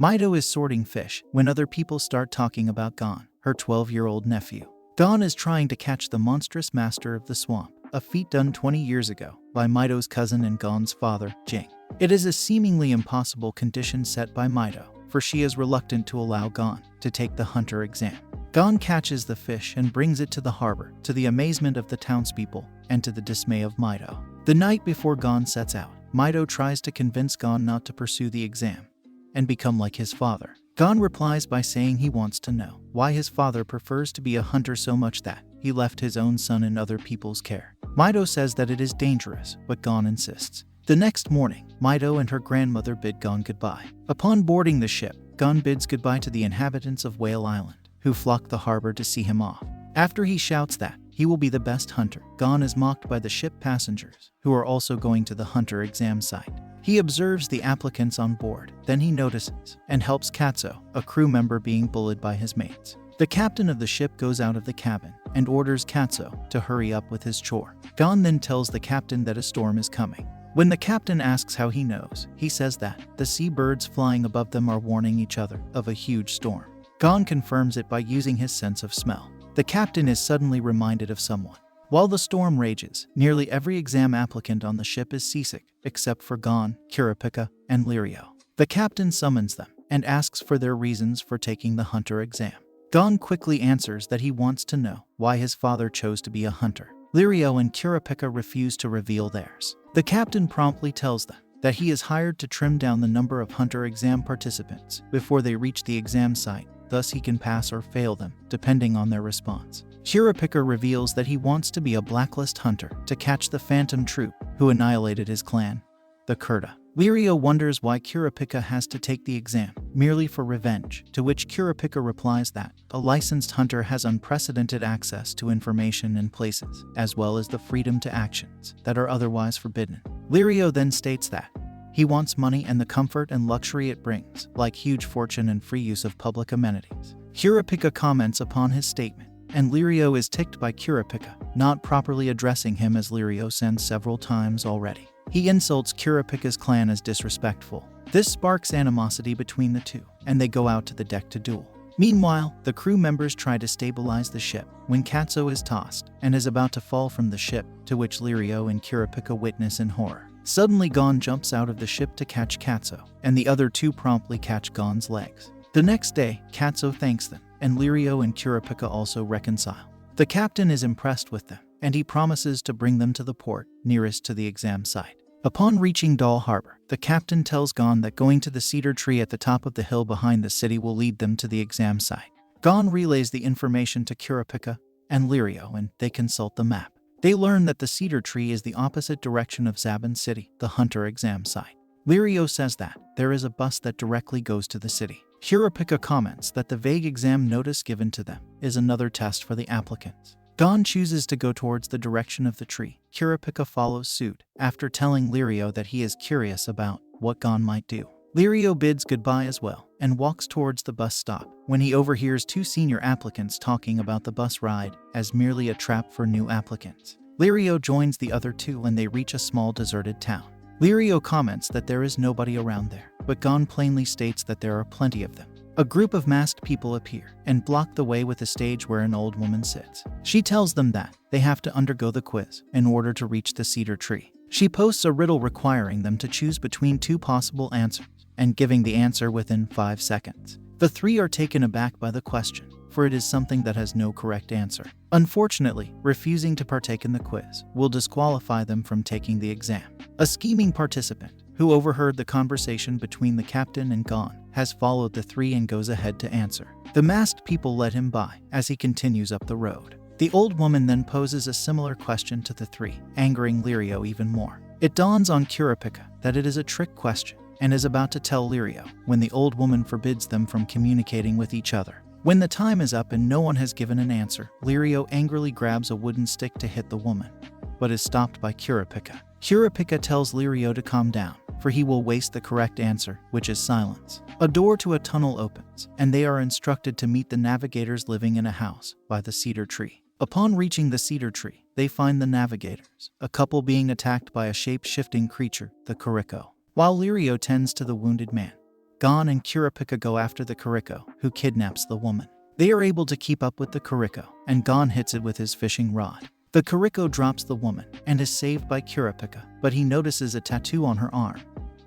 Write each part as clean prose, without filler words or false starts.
Mito is sorting fish when other people start talking about Gon, her 12-year-old nephew. Gon is trying to catch the monstrous master of the swamp, a feat done 20 years ago by Mito's cousin and Gon's father, Jing. It is a seemingly impossible condition set by Mito, for she is reluctant to allow Gon to take the hunter exam. Gon catches the fish and brings it to the harbor, to the amazement of the townspeople and to the dismay of Mito. The night before Gon sets out, Mito tries to convince Gon not to pursue the exam and become like his father. Gon replies by saying he wants to know why his father prefers to be a hunter so much that he left his own son in other people's care. Mito says that it is dangerous, but Gon insists. The next morning, Mito and her grandmother bid Gon goodbye. Upon boarding the ship, Gon bids goodbye to the inhabitants of Whale Island, who flock the harbor to see him off. After he shouts that he will be the best hunter, Gon is mocked by the ship passengers, who are also going to the hunter exam site. He observes the applicants on board, then he notices and helps Katsuo, a crew member being bullied by his mates. The captain of the ship goes out of the cabin and orders Katsuo to hurry up with his chore. Gon then tells the captain that a storm is coming. When the captain asks how he knows, he says that the seabirds flying above them are warning each other of a huge storm. Gon confirms it by using his sense of smell. The captain is suddenly reminded of someone. While the storm rages, nearly every exam applicant on the ship is seasick, except for Gon, Kurapika, and Lirio. The captain summons them and asks for their reasons for taking the hunter exam. Gon quickly answers that he wants to know why his father chose to be a hunter. Lirio and Kurapika refuse to reveal theirs. The captain promptly tells them that he is hired to trim down the number of hunter exam participants before they reach the exam site, thus he can pass or fail them, depending on their response. Kurapika reveals that he wants to be a blacklist hunter to catch the Phantom Troop, who annihilated his clan, the Kurta. Lirio wonders why Kurapika has to take the exam, merely for revenge, to which Kurapika replies that a licensed hunter has unprecedented access to information and places, as well as the freedom to actions that are otherwise forbidden. Lirio then states that he wants money and the comfort and luxury it brings, like huge fortune and free use of public amenities. Kurapika comments upon his statement, and Lirio is ticked by Kurapika, not properly addressing him as Lirio sends several times already. He insults Kurapika's clan as disrespectful. This sparks animosity between the two, and they go out to the deck to duel. Meanwhile, the crew members try to stabilize the ship when Katsuo is tossed and is about to fall from the ship, to which Lirio and Kurapika witness in horror. Suddenly Gon jumps out of the ship to catch Katsuo, and the other two promptly catch Gon's legs. The next day, Katsuo thanks them, and Lirio and Kurapika also reconcile. The captain is impressed with them, and he promises to bring them to the port nearest to the exam site. Upon reaching Dal Harbor, the captain tells Gon that going to the cedar tree at the top of the hill behind the city will lead them to the exam site. Gon relays the information to Kurapika and Lirio, and they consult the map. They learn that the cedar tree is the opposite direction of Zaban City, the hunter exam site. Lirio says that there is a bus that directly goes to the city. Kurapika comments that the vague exam notice given to them is another test for the applicants. Gon chooses to go towards the direction of the tree. Kurapika follows suit, after telling Lirio that he is curious about what Gon might do. Lirio bids goodbye as well, and walks towards the bus stop, when he overhears two senior applicants talking about the bus ride as merely a trap for new applicants. Lirio joins the other two and they reach a small deserted town. Lirio comments that there is nobody around there, but Gon plainly states that there are plenty of them. A group of masked people appear and block the way with a stage where an old woman sits. She tells them that they have to undergo the quiz in order to reach the cedar tree. She posts a riddle requiring them to choose between two possible answers and giving the answer within 5 seconds. The three are taken aback by the question, for it is something that has no correct answer. Unfortunately, refusing to partake in the quiz will disqualify them from taking the exam. A scheming participant, who overheard the conversation between the captain and Gon, has followed the three and goes ahead to answer. The masked people let him by as he continues up the road. The old woman then poses a similar question to the three, angering Lirio even more. It dawns on Kurapika that it is a trick question, and is about to tell Lirio when the old woman forbids them from communicating with each other. When the time is up and no one has given an answer, Lirio angrily grabs a wooden stick to hit the woman, but is stopped by Kurapika. Kurapika tells Lirio to calm down, for he will waste the correct answer, which is silence. A door to a tunnel opens, and they are instructed to meet the navigators living in a house by the cedar tree. Upon reaching the cedar tree, they find the navigators, a couple being attacked by a shape-shifting creature, the Kuriko. While Lirio tends to the wounded man, Gon and Kurapika go after the Kuriko, who kidnaps the woman. They are able to keep up with the Kuriko, and Gon hits it with his fishing rod. The Kuriko drops the woman and is saved by Kurapika, but he notices a tattoo on her arm,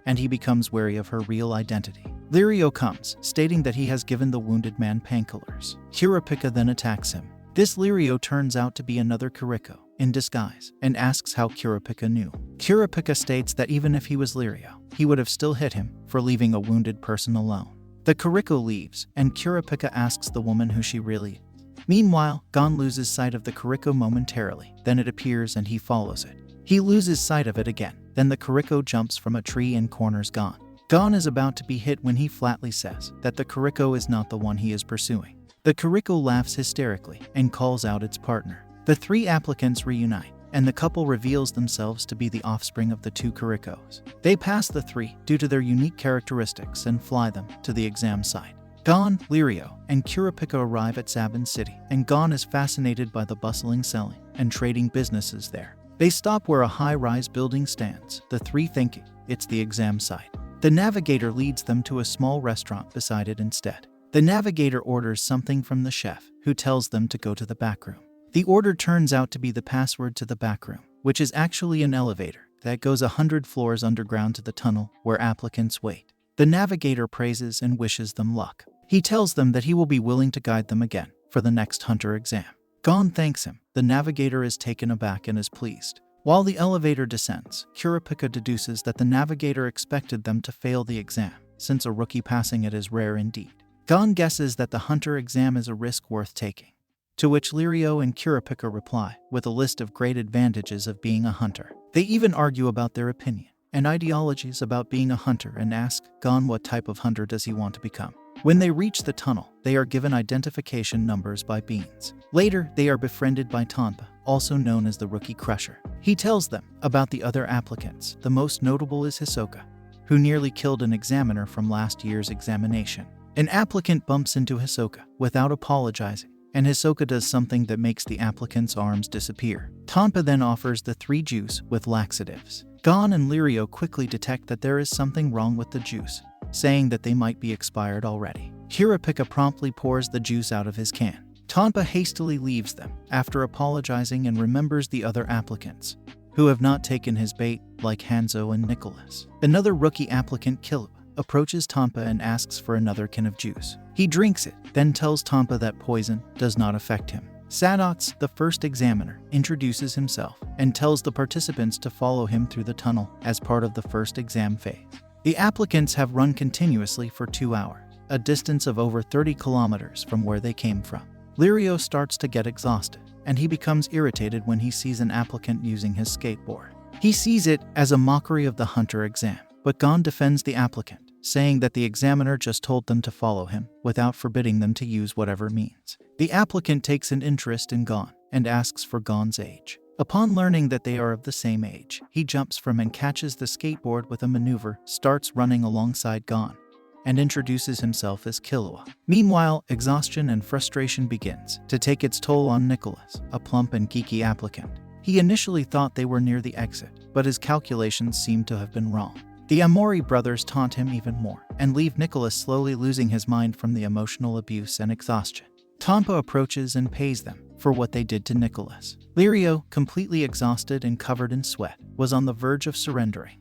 and he becomes wary of her real identity. Lirio comes, stating that he has given the wounded man painkillers. Kurapika then attacks him. This Lirio turns out to be another Kuriko in disguise and asks how Kurapika knew. Kurapika states that even if he was Lirio, he would have still hit him for leaving a wounded person alone. The Kuriko leaves, and Kurapika asks the woman who she really is. Meanwhile, Gon loses sight of the Kuriko momentarily, then it appears and he follows it. He loses sight of it again, then the Kuriko jumps from a tree and corners Gon. Gon is about to be hit when he flatly says that the Kuriko is not the one he is pursuing. The Kuriko laughs hysterically and calls out its partner. The three applicants reunite, and the couple reveals themselves to be the offspring of the two Kurikos. They pass the three due to their unique characteristics and fly them to the exam site. Gon, Lirio, and Kurapika arrive at Sabin City, and Gon is fascinated by the bustling selling and trading businesses there. They stop where a high-rise building stands, the three thinking it's the exam site. The navigator leads them to a small restaurant beside it instead. The navigator orders something from the chef, who tells them to go to the back room. The order turns out to be the password to the back room, which is actually an elevator that goes 100 floors underground to the tunnel where applicants wait. The navigator praises and wishes them luck. He tells them that he will be willing to guide them again for the next hunter exam. Gon thanks him. The navigator is taken aback and is pleased. While the elevator descends, Kurapika deduces that the navigator expected them to fail the exam, since a rookie passing it is rare indeed. Gon guesses that the hunter exam is a risk worth taking, to which Lirio and Kurapika reply with a list of great advantages of being a hunter. They even argue about their opinion and ideologies about being a hunter and ask Gon what type of hunter does he want to become. When they reach the tunnel, they are given identification numbers by Beans. Later, they are befriended by Tonpa, also known as the Rookie Crusher. He tells them about the other applicants. The most notable is Hisoka, who nearly killed an examiner from last year's examination. An applicant bumps into Hisoka without apologizing, and Hisoka does something that makes the applicant's arms disappear. Tonpa then offers the three juice with laxatives. Gon and Lirio quickly detect that there is something wrong with the juice, saying that they might be expired already. Kurapika promptly pours the juice out of his can. Tonpa hastily leaves them after apologizing and remembers the other applicants, who have not taken his bait, like Hanzo and Nicholas. Another rookie applicant, Killua, approaches Tonpa and asks for another can of juice. He drinks it, then tells Tonpa that poison does not affect him. Sadox, the first examiner, introduces himself and tells the participants to follow him through the tunnel as part of the first exam phase. The applicants have run continuously for 2 hours, a distance of over 30 kilometers from where they came from. Lirio starts to get exhausted, and he becomes irritated when he sees an applicant using his skateboard. He sees it as a mockery of the hunter exam, but Gon defends the applicant, saying that the examiner just told them to follow him without forbidding them to use whatever means. The applicant takes an interest in Gon and asks for Gon's age. Upon learning that they are of the same age, he jumps from and catches the skateboard with a maneuver, starts running alongside Gon, and introduces himself as Killua. Meanwhile, exhaustion and frustration begins to take its toll on Nicholas, a plump and geeky applicant. He initially thought they were near the exit, but his calculations seemed to have been wrong. The Amori brothers taunt him even more, and leave Nicholas slowly losing his mind from the emotional abuse and exhaustion. Tonpa approaches and pays them for what they did to Nicholas. Lirio, completely exhausted and covered in sweat, was on the verge of surrendering,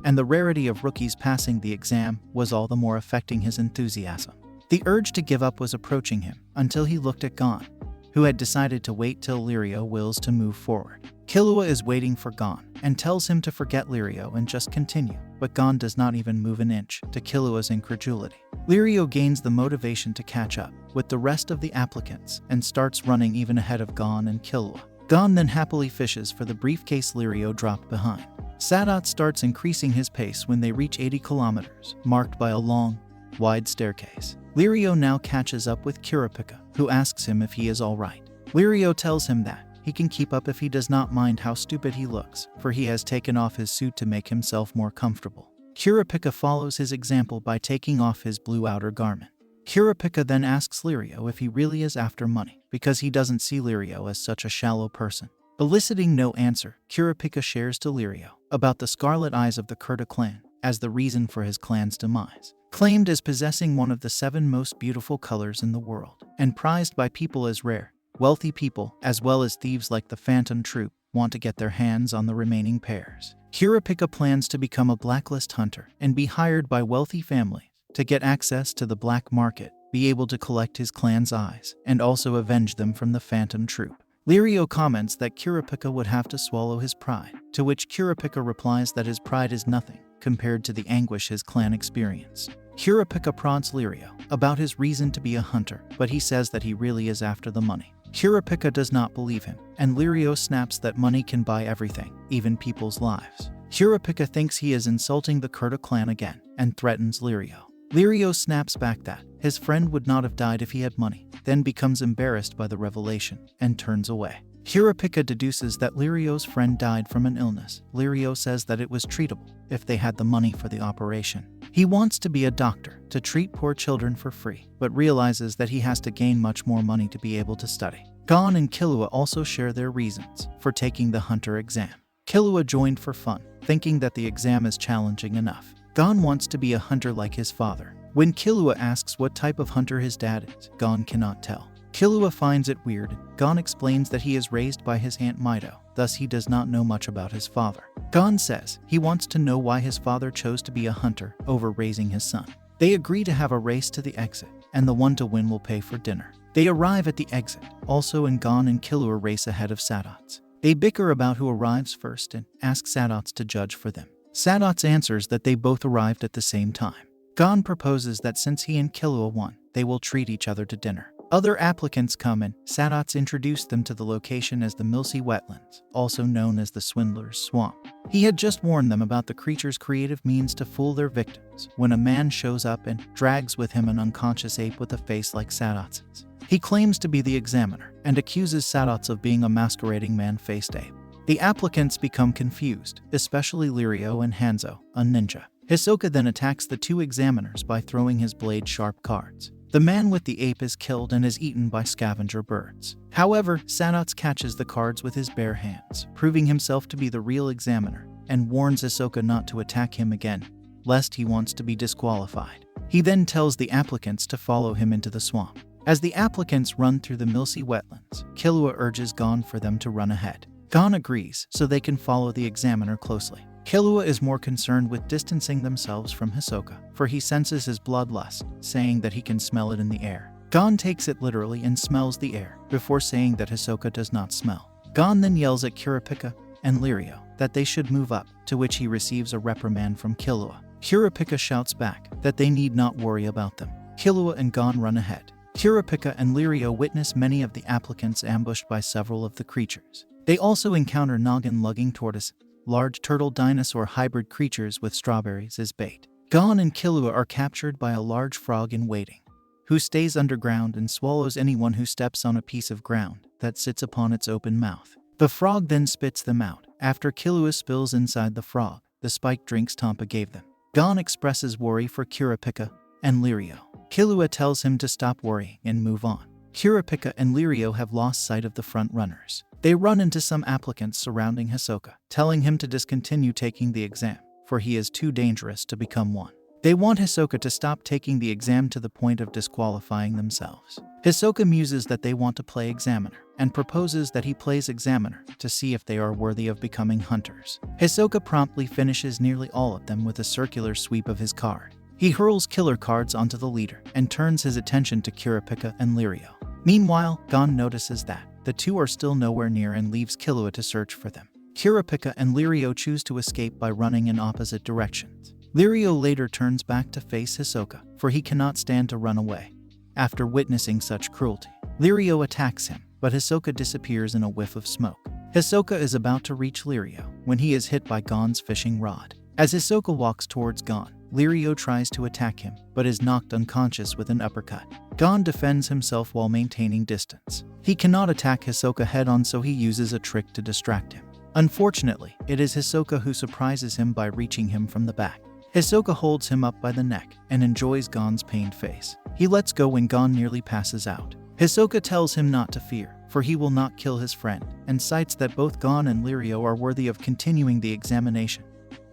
and the rarity of rookies passing the exam was all the more affecting his enthusiasm. The urge to give up was approaching him until he looked at Gon, who had decided to wait till Lirio wills to move forward. Killua is waiting for Gon and tells him to forget Lirio and just continue, but Gon does not even move an inch, to Killua's incredulity. Lirio gains the motivation to catch up with the rest of the applicants and starts running even ahead of Gon and Killua. Gon then happily fishes for the briefcase Lirio dropped behind. Sadat starts increasing his pace when they reach 80 kilometers, marked by a long, wide staircase. Lirio now catches up with Kurapika, who asks him if he is alright. Lirio tells him that he can keep up if he does not mind how stupid he looks, for he has taken off his suit to make himself more comfortable. Kurapika follows his example by taking off his blue outer garment. Kurapika then asks Lirio if he really is after money, because he doesn't see Lirio as such a shallow person. Eliciting no answer, Kurapika shares to Lirio about the scarlet eyes of the Kurta clan, as the reason for his clan's demise. Claimed as possessing one of the 7 most beautiful colors in the world, and prized by people as rare, wealthy people, as well as thieves like the Phantom Troop, want to get their hands on the remaining pairs. Kurapika plans to become a blacklist hunter and be hired by wealthy families to get access to the black market, be able to collect his clan's eyes, and also avenge them from the Phantom Troop. Lirio comments that Kurapika would have to swallow his pride, to which Kurapika replies that his pride is nothing compared to the anguish his clan experienced. Kurapika prods Lirio about his reason to be a hunter, but he says that he really is after the money. Kurapika does not believe him, and Lirio snaps that money can buy everything, even people's lives. Kurapika thinks he is insulting the Kurta clan again, and threatens Lirio. Lirio snaps back that his friend would not have died if he had money, then becomes embarrassed by the revelation, and turns away. Kurapika deduces that Lirio's friend died from an illness. Lirio says that it was treatable if they had the money for the operation. He wants to be a doctor to treat poor children for free, but realizes that he has to gain much more money to be able to study. Gon and Killua also share their reasons for taking the hunter exam. Killua joined for fun, thinking that the exam is challenging enough. Gon wants to be a hunter like his father. When Killua asks what type of hunter his dad is, Gon cannot tell. Killua finds it weird. Gon explains that he is raised by his aunt Mido, thus he does not know much about his father. Gon says he wants to know why his father chose to be a hunter over raising his son. They agree to have a race to the exit, and the one to win will pay for dinner. They arrive at the exit, also, and Gon and Killua race ahead of Sadots. They bicker about who arrives first and ask Sadots to judge for them. Sadots answers that they both arrived at the same time. Gon proposes that since he and Killua won, they will treat each other to dinner. Other applicants come and Sadots introduce them to the location as the Milsey Wetlands, also known as the Swindler's Swamp. He had just warned them about the creature's creative means to fool their victims when a man shows up and drags with him an unconscious ape with a face like Sadots's. He claims to be the examiner and accuses Sadots of being a masquerading man-faced ape. The applicants become confused, especially Lirio and Hanzo, a ninja. Hisoka then attacks the 2 examiners by throwing his blade-sharp cards. The man with the ape is killed and is eaten by scavenger birds. However, Sadots catches the cards with his bare hands, proving himself to be the real examiner, and warns Hisoka not to attack him again, lest he wants to be disqualified. He then tells the applicants to follow him into the swamp. As the applicants run through the Milsey Wetlands, Killua urges Gon for them to run ahead. Gon agrees so they can follow the examiner closely. Killua is more concerned with distancing themselves from Hisoka, for he senses his bloodlust, saying that he can smell it in the air. Gon takes it literally and smells the air, before saying that Hisoka does not smell. Gon then yells at Kurapika and Lirio that they should move up, to which he receives a reprimand from Killua. Kurapika shouts back that they need not worry about them. Killua and Gon run ahead. Kurapika and Lirio witness many of the applicants ambushed by several of the creatures. They also encounter noggin-lugging tortoises, large turtle dinosaur hybrid creatures with strawberries as bait. Gon and Killua are captured by a large frog in waiting, who stays underground and swallows anyone who steps on a piece of ground that sits upon its open mouth. The frog then spits them out. After Killua spills inside the frog the spiked drinks Tampa gave them. Gon expresses worry for Kurapika and Lirio. Killua tells him to stop worrying and move on. Kurapika and Lirio have lost sight of the front runners. They run into some applicants surrounding Hisoka, telling him to discontinue taking the exam, for he is too dangerous to become one. They want Hisoka to stop taking the exam to the point of disqualifying themselves. Hisoka muses that they want to play examiner, and proposes that he plays examiner to see if they are worthy of becoming hunters. Hisoka promptly finishes nearly all of them with a circular sweep of his card. He hurls killer cards onto the leader and turns his attention to Kurapika and Lirio. Meanwhile, Gon notices that the 2 are still nowhere near and leaves Killua to search for them. Kurapika and Lirio choose to escape by running in opposite directions. Lirio later turns back to face Hisoka, for he cannot stand to run away. After witnessing such cruelty, Lirio attacks him, but Hisoka disappears in a whiff of smoke. Hisoka is about to reach Lirio when he is hit by Gon's fishing rod. As Hisoka walks towards Gon, Lirio tries to attack him, but is knocked unconscious with an uppercut. Gon defends himself while maintaining distance. He cannot attack Hisoka head-on, so he uses a trick to distract him. Unfortunately, it is Hisoka who surprises him by reaching him from the back. Hisoka holds him up by the neck and enjoys Gon's pained face. He lets go when Gon nearly passes out. Hisoka tells him not to fear, for he will not kill his friend, and cites that both Gon and Lirio are worthy of continuing the examination,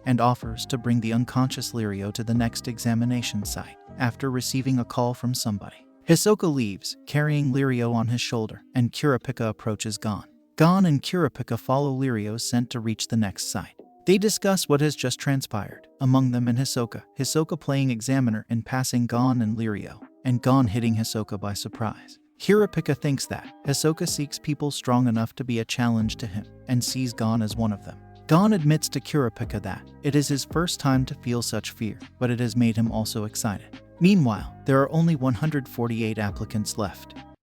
and offers to bring the unconscious Lirio to the next examination site after receiving a call from somebody. Hisoka leaves, carrying Lirio on his shoulder, and Kurapika approaches Gon. Gon and Kurapika follow Lirio's scent to reach the next site. They discuss what has just transpired, among them and Hisoka playing examiner and passing Gon and Lirio, and Gon hitting Hisoka by surprise. Kurapika thinks that Hisoka seeks people strong enough to be a challenge to him, and sees Gon as one of them. Gon admits to Kurapika that it is his first time to feel such fear, but it has made him also excited. Meanwhile, there are only 148 applicants left,